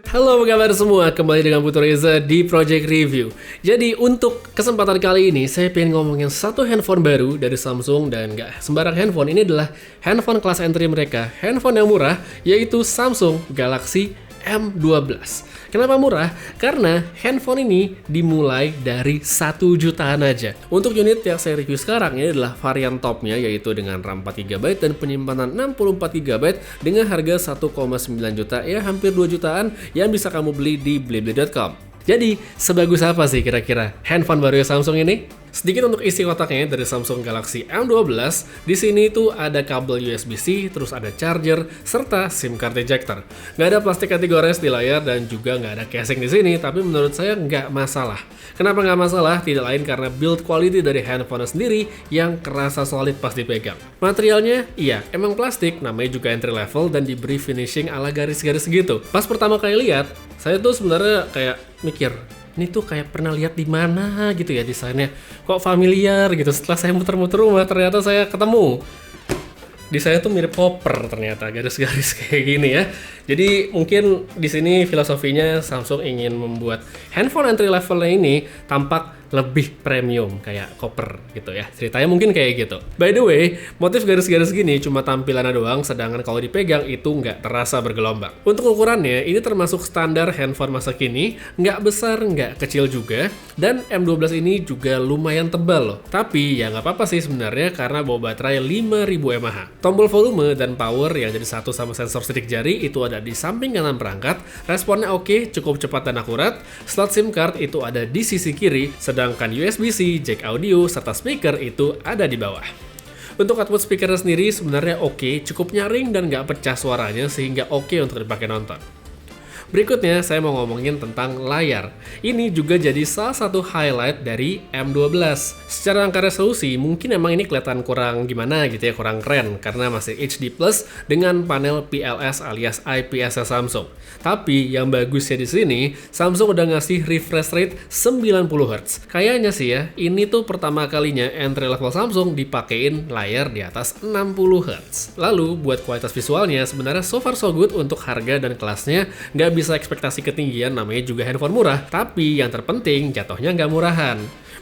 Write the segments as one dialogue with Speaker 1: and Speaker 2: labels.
Speaker 1: Halo, apa kabar semua? Kembali dengan Putu Reza di Project Review. Jadi untuk kesempatan kali ini saya pengen ngomongin satu handphone baru dari Samsung, dan gak sembarang handphone. Ini adalah handphone kelas entry mereka, handphone yang murah, yaitu Samsung Galaxy M12. Kenapa murah? Karena handphone ini dimulai dari 1 jutaan aja. Untuk unit yang saya review sekarang ini adalah varian topnya, yaitu dengan RAM 4GB dan penyimpanan 64GB dengan harga 1,9 juta, ya hampir 2 jutaan, yang bisa kamu beli di blibli.com. Jadi, sebagus apa sih kira-kira handphone baru Samsung ini? Sedikit untuk isi kotaknya dari Samsung Galaxy M12. Di sini tuh ada kabel USB-C, terus ada charger, serta SIM card ejector. Nggak ada plastik anti gores di layar dan juga nggak ada casing di sini, tapi menurut saya nggak masalah. Kenapa nggak masalah? Tidak lain karena build quality dari handphone sendiri yang kerasa solid pas dipegang. Materialnya, iya, emang plastik, namanya juga entry level dan diberi finishing ala garis-garis gitu. Pas pertama kali lihat, saya tuh sebenarnya kayak mikir, ini tuh kayak pernah lihat di mana gitu ya desainnya. Kok familiar gitu. Setelah saya muter-muter rumah, ternyata saya ketemu. Di saya tuh mirip koper ternyata, garis-garis kayak gini ya. Jadi mungkin di sini filosofinya Samsung ingin membuat handphone entry levelnya ini tampak lebih premium kayak koper gitu ya. Ceritanya mungkin kayak gitu. By the way, motif garis-garis gini cuma tampilannya doang, sedangkan kalau dipegang itu nggak terasa bergelombang. Untuk ukurannya, ini termasuk standar handphone masa kini, nggak besar, nggak kecil juga, dan M12 ini juga lumayan tebal loh. Tapi ya nggak apa-apa sih sebenarnya karena bawa baterai 5000 mAh. Tombol volume dan power yang jadi satu sama sensor sidik jari itu ada di samping kanan perangkat, responnya oke, cukup cepat dan akurat. Slot SIM card itu ada di sisi kiri, sedangkan USB-C, jack audio, serta speaker itu ada di bawah. Untuk output speaker sendiri sebenarnya oke, cukup nyaring dan nggak pecah suaranya sehingga oke untuk dipakai nonton. Berikutnya saya mau ngomongin tentang layar. Ini juga jadi salah satu highlight dari M12. Secara angka resolusi mungkin emang ini kelihatan kurang gimana gitu ya, kurang keren karena masih HD+ dengan panel PLS alias IPS Samsung. Tapi yang bagusnya di sini Samsung udah ngasih refresh rate 90Hz. Kayaknya sih ya, ini tuh pertama kalinya entry level Samsung dipakein layar di atas 60Hz. Lalu buat kualitas visualnya sebenarnya so far so good untuk harga dan kelasnya. Nggak bisa ekspektasi ketinggian, namanya juga handphone murah, tapi yang terpenting jatuhnya nggak murahan.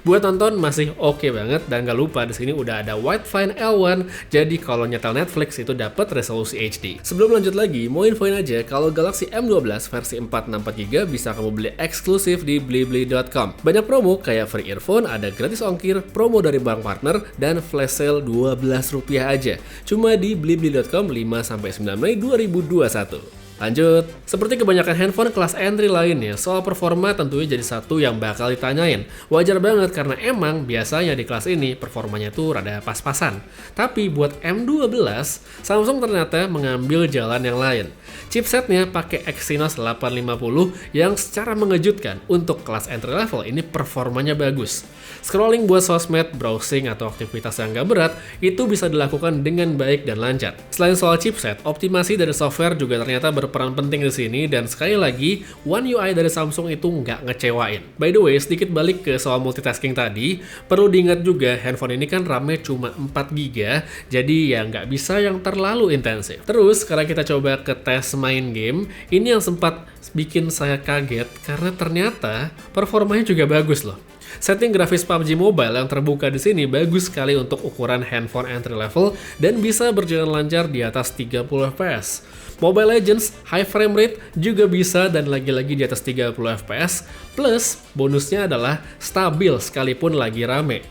Speaker 1: Buat nonton masih oke banget, dan nggak lupa di sini udah ada Widefine L1, jadi kalau nyetel Netflix itu dapat resolusi HD. Sebelum lanjut lagi, mau infoin aja kalau Galaxy M12 versi 464GB bisa kamu beli eksklusif di blibli.com. Banyak promo kayak free earphone, ada gratis ongkir, promo dari bank partner, dan flash sale Rp12 aja. Cuma di blibli.com 5-9 Mei 2021. Lanjut, seperti kebanyakan handphone kelas entry lainnya, soal performa tentunya jadi satu yang bakal ditanyain. Wajar banget karena emang biasanya di kelas ini performanya tuh rada pas-pasan. Tapi buat M12, Samsung ternyata mengambil jalan yang lain. Chipsetnya pakai Exynos 850 yang secara mengejutkan untuk kelas entry level ini performanya bagus. Scrolling buat sosmed, browsing, atau aktivitas yang gak berat itu bisa dilakukan dengan baik dan lancar. Selain soal chipset, optimasi dari software juga ternyata berperan penting di sini, dan sekali lagi One UI dari Samsung itu nggak ngecewain. By the way, sedikit balik ke soal multitasking tadi, perlu diingat juga handphone ini kan RAM-nya cuma 4GB, jadi ya nggak bisa yang terlalu intensif. Terus sekarang kita coba ke tes main game. Ini yang sempat bikin saya kaget karena ternyata performanya juga bagus loh. Setting grafis PUBG Mobile yang terbuka di sini bagus sekali untuk ukuran handphone entry level dan bisa berjalan lancar di atas 30 fps. Mobile Legends high frame rate juga bisa dan lagi-lagi di atas 30 fps. Plus bonusnya adalah stabil sekalipun lagi rame.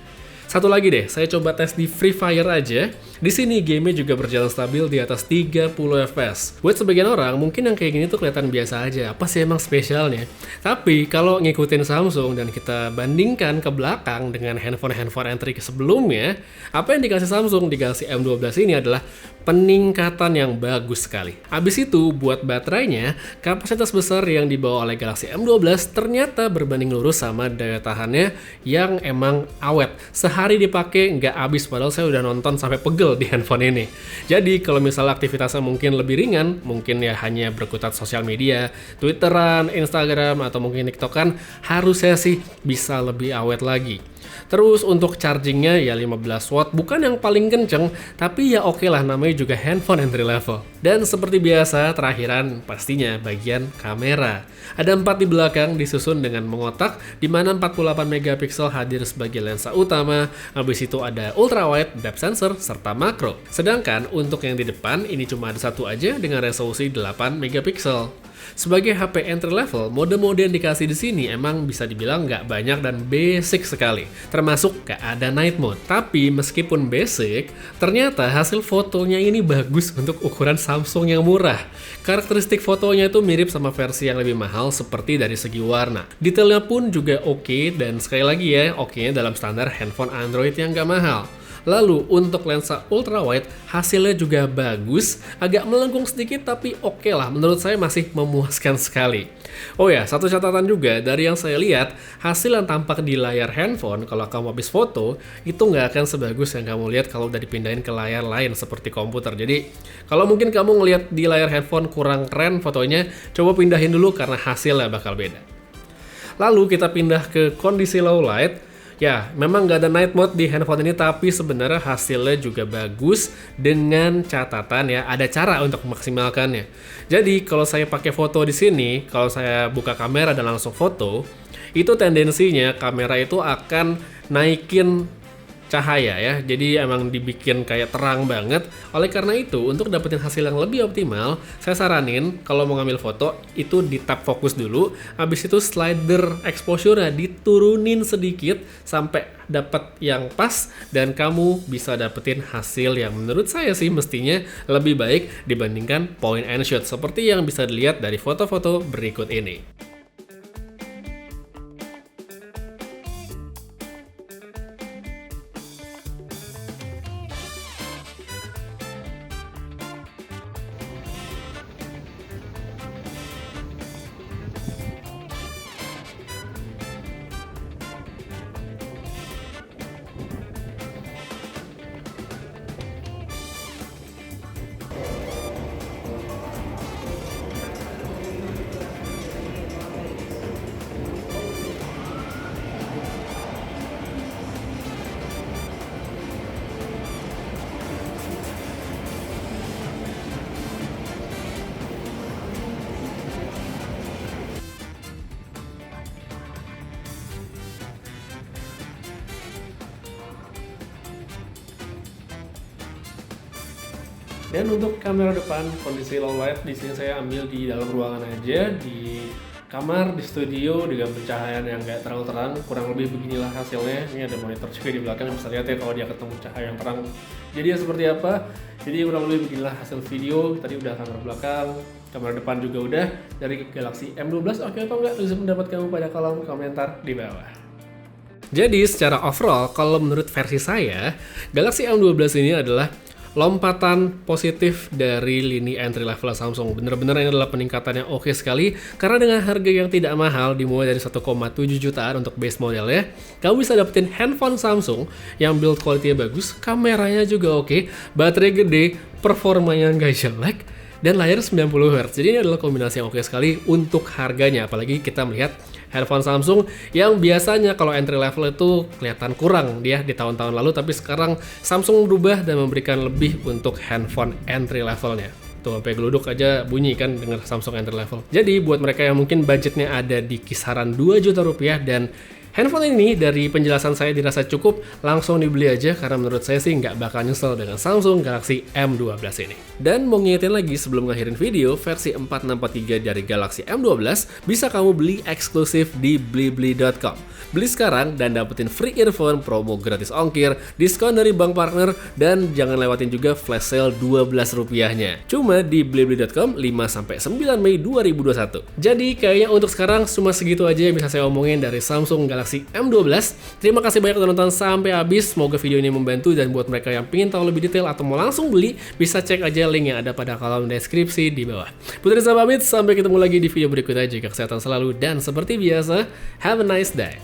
Speaker 1: Satu lagi deh, saya coba tes di Free Fire aja. Di sini gamenya juga berjalan stabil di atas 30 fps. Buat sebagian orang, mungkin yang kayak gini tuh kelihatan biasa aja. Apa sih emang spesialnya? Tapi kalau ngikutin Samsung dan kita bandingkan ke belakang dengan handphone-handphone entry sebelumnya, apa yang dikasih Samsung di Galaxy M12 ini adalah peningkatan yang bagus sekali. Abis itu, buat baterainya, kapasitas besar yang dibawa oleh Galaxy M12 ternyata berbanding lurus sama daya tahannya yang emang awet. Sehari dipakai nggak habis, padahal saya udah nonton sampai pegel di handphone ini. Jadi kalau misalnya aktivitasnya mungkin lebih ringan, mungkin ya hanya berkutat sosial media, Twitteran, Instagram, atau mungkin TikTokan, harusnya sih bisa lebih awet lagi. Terus untuk chargingnya ya 15 watt, bukan yang paling kenceng, tapi ya oke lah, namanya juga handphone entry level. Dan seperti biasa, terakhiran pastinya bagian kamera. Ada 4 di belakang disusun dengan mengotak, di mana 48 megapiksel hadir sebagai lensa utama, habis itu ada ultrawide, depth sensor, serta makro. Sedangkan untuk yang di depan ini cuma ada satu aja dengan resolusi 8 megapiksel. Sebagai HP entry level, mode-mode yang dikasih di sini emang bisa dibilang nggak banyak dan basic sekali, termasuk nggak ada night mode. Tapi meskipun basic, ternyata hasil fotonya ini bagus untuk ukuran Samsung yang murah. Karakteristik fotonya itu mirip sama versi yang lebih mahal seperti dari segi warna. Detailnya pun juga oke, dan sekali lagi ya, oke-nya dalam standar handphone Android yang nggak mahal. Lalu untuk lensa ultrawide hasilnya juga bagus, agak melengkung sedikit tapi oke lah, menurut saya masih memuaskan sekali. Oh ya, satu catatan juga dari yang saya lihat, hasil yang tampak di layar handphone kalau kamu habis foto itu nggak akan sebagus yang kamu lihat kalau udah dipindahin ke layar lain seperti komputer. Jadi kalau mungkin kamu ngelihat di layar handphone kurang keren fotonya, coba pindahin dulu karena hasilnya bakal beda. Lalu kita pindah ke kondisi low light. Ya, memang nggak ada night mode di handphone ini, tapi sebenarnya hasilnya juga bagus dengan catatan ya, ada cara untuk memaksimalkannya. Jadi kalau saya pakai foto di sini, kalau saya buka kamera dan langsung foto, itu tendensinya kamera itu akan naikin cahaya ya, jadi emang dibikin kayak terang banget. Oleh karena itu, untuk dapetin hasil yang lebih optimal, saya saranin kalau mau ngambil foto itu di tab fokus dulu, habis itu slider exposure-nya diturunin sedikit sampai dapat yang pas, dan kamu bisa dapetin hasil yang menurut saya sih mestinya lebih baik dibandingkan point and shoot seperti yang bisa dilihat dari foto-foto berikut ini. Dan untuk kamera depan, kondisi low light di sini saya ambil di dalam ruangan aja, di kamar, di studio dengan pencahayaan yang nggak terlalu terang. Kurang lebih beginilah hasilnya. Ini ada monitor juga di belakang, bisa lihat ya kalau dia ketemu cahaya yang terang. Jadi ya seperti apa? Jadi kurang lebih beginilah hasil video. Tadi udah kamera belakang, kamera depan juga udah dari Galaxy M12. Oke atau enggak? Tulis pendapat kamu pada kolom komentar di bawah. Jadi secara overall, kalau menurut versi saya, Galaxy M12 ini adalah lompatan positif dari lini entry level Samsung. Bener-bener ini adalah peningkatan yang oke sekali, karena dengan harga yang tidak mahal, dimulai dari 1,7 jutaan untuk base modelnya, kamu bisa dapetin handphone Samsung yang build quality-nya bagus, kameranya juga oke, baterai gede, performanya nggak jelek, dan layar 90Hz. Jadi ini adalah kombinasi yang oke sekali untuk harganya, apalagi kita melihat handphone Samsung yang biasanya kalau entry level itu kelihatan kurang dia di tahun-tahun lalu, tapi sekarang Samsung berubah dan memberikan lebih untuk handphone entry levelnya. Tuh, sampai geluduk aja bunyi kan dengan Samsung entry level. Jadi buat mereka yang mungkin budgetnya ada di kisaran 2 juta rupiah dan handphone ini dari penjelasan saya dirasa cukup, langsung dibeli aja karena menurut saya sih nggak bakal nyesel dengan Samsung Galaxy M12 ini. Dan mau ngingetin lagi sebelum ngakhirin video, versi 4643 dari Galaxy M12 bisa kamu beli eksklusif di blibli.com. Beli sekarang dan dapetin free earphone, promo gratis ongkir, diskon dari bank partner, dan jangan lewatin juga flash sale 12 rupiahnya. Cuma di blibli.com 5-9 Mei 2021. Jadi kayaknya untuk sekarang cuma segitu aja yang bisa saya omongin dari Samsung Galaxy M12. Terima kasih banyak udah nonton sampai habis. Semoga video ini membantu, dan buat mereka yang pengen tahu lebih detail atau mau langsung beli, bisa cek aja link yang ada pada kolom deskripsi di bawah. Putri Reza pamit, sampai ketemu lagi di video berikutnya. Jaga kesehatan selalu dan seperti biasa, have a nice day.